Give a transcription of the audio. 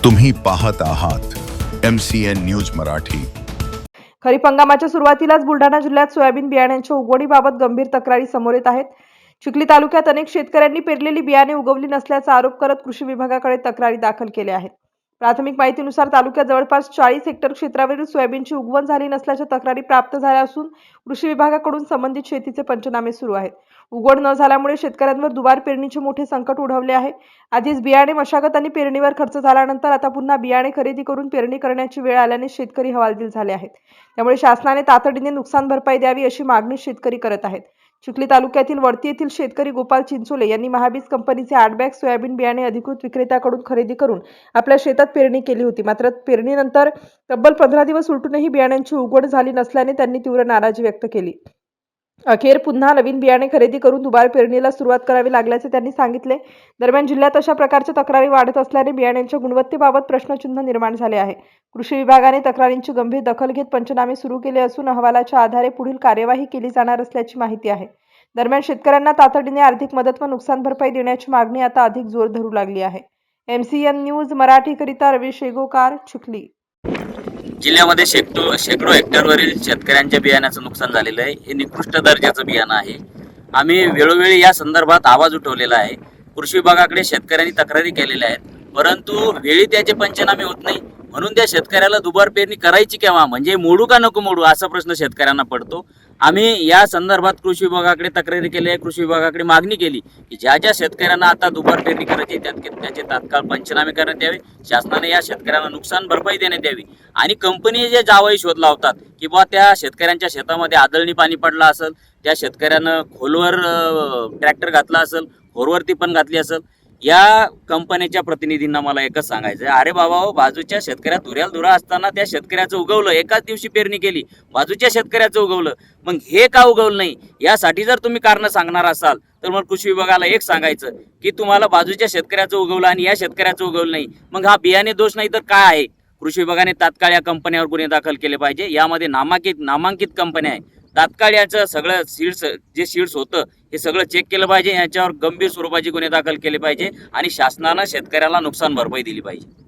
तुम्ही पाहत आहात MCN न्यूज मराठी। खरीप हंगामाच्या सुरुवातीलाच बुलढाणा जिल्ह्यात सोयाबीन बियाण्यांच्या उगवणीबाबत गंभीर तक्रारी समोर येत आहेत। चिखली तालुक्यात अनेक शेतकऱ्यांनी पेरलेली बियाणे उगवली नसल्याचा आरोप करत कृषी विभागाकडे तक्रारी दाखल केल्या आहेत। प्राथमिक माहितीनुसार तालुक्यात जवळपास 40 हेक्टर क्षेत्रावरील सोयाबीनची उगवण झाली नसल्याच्या तक्रारी प्राप्त झाल्या असून कृषी विभागाकडून संबंधित शेतीचे पंचनामे सुरू आहेत। उगवण न झाल्यामुळे शेतकऱ्यांवर दुबार पेरणीचे मोठे संकट ओढवले आहे। आधीच बियाणे मशागत आणि पेरणीवर खर्च झाल्यानंतर आता पुन्हा बियाणे खरेदी करून पेरणी करण्याची वेळ आल्याने शेतकरी हवालदिल झाले आहेत। त्यामुळे शासनाने तातडीने नुकसान भरपाई द्यावी अशी मागणी शेतकरी करत आहेत। चिखली तालुक्यातील वडती येथील शेतकरी गोपाल चिंचोले यांनी महाबीज कंपनीचे 8 बॅग सोयाबीन बियाणे अधिकृत विक्रेत्याकडून खरेदी करून आपल्या शेतात पेरणी केली होती। मात्र पेरणीनंतर तब्बल 15 दिवस उलटूनही बियाण्यांची उगवण झाली नसल्याने त्यांनी तीव्र नाराजी व्यक्त केली। अखेर पुन्हा नवीन बियाणे खरेदी करून दुबार पेरणीला सुरुवात करावी लागल्याचे त्यांनी सांगितले। दरम्यान जिल्ह्यात अशा प्रकारच्या तक्रारी वाढत असल्याने बियाण्यांच्या गुणवत्तेबाबत प्रश्नचिन्ह निर्माण झाले आहे। कृषी विभागाने तक्रारींची गंभीर दखल घेत पंचनामे सुरू केले असून अहवालाच्या आधारे पुढील कार्यवाही केली जाणार असल्याची माहिती आहे। दरम्यान शेतकऱ्यांना तातडीने आर्थिक मदत व नुकसान भरपाई देण्याची मागणी आता अधिक जोर धरू लागली आहे। MCN न्यूज मराठीकरिता रवी शेगोकार, चिखली। जिल्ह्यामध्ये शेकडो हेक्टरवरील शेतकऱ्यांच्या बियाण्याचं नुकसान झालेलं आहे। हे निकृष्ट दर्जाचं बियाणं आहे। आम्ही वेळोवेळी या संदर्भात आवाज उठवलेला आहे। कृषी विभागाकडे शेतकऱ्यांनी तक्रारी केलेल्या आहेत, परंतु वेळी त्याचे पंचनामे होत नाही। म्हणून त्या शेतकऱ्याला दुबार पेरणी करायची केव्हा, म्हणजे मोडू का नको मोडू असा प्रश्न शेतकऱ्यांना पडतो। आम्ही या संदर्भात कृषी विभागाकडे तक्रारी केली आहे। कृषी विभागाकडे मागणी केली की ज्या ज्या आता दुबार पेरणी करायची त्याचे तात्काळ पंचनामे करण्यात यावे। शासनाने या शेतकऱ्यांना नुकसान भरपाई देण्यात यावी आणि कंपनी जे जावई शोध लावतात की बा त्या शेतकऱ्यांच्या शेतामध्ये आदळणी पाणी पडला असेल, त्या शेतकऱ्यानं खोलवर ट्रॅक्टर घातला असेल, खोरवरती पण घातली असेल, या कंपनीच्या प्रतिनिधींना मला एकच सांगायचं आहे, अरे बाबा हो, बाजूच्या शेतकऱ्यात धुऱ्याला असताना त्या शेतकऱ्याचं उगवलं, एकाच दिवशी पेरणी केली, बाजूच्या शेतकऱ्याचं उगवलं, मग हे का उगवलं नाही यासाठी जर तुम्ही कारण सांगणार असाल तर मग कृषी विभागाला एक सांगायचं की तुम्हाला बाजूच्या शेतकऱ्याचं उगवलं आणि या शेतकऱ्याचं उगवलं नाही, मग हा बियाणे दोष नाही तर काय आहे। कृषी विभागाने तात्काळ या कंपन्यावर गुन्हे दाखल केले पाहिजे। यामध्ये नामांकित कंपन्या आहे, तात्काळ याचं सगळं सीड्स होतं हे सगळं चेक केलं पाहिजे। याच्यावर गंभीर स्वरूपाचे गुन्हे दाखल केले पाहिजे आणि शासनानं शेतकऱ्याला नुकसान भरपाई दिली पाहिजे।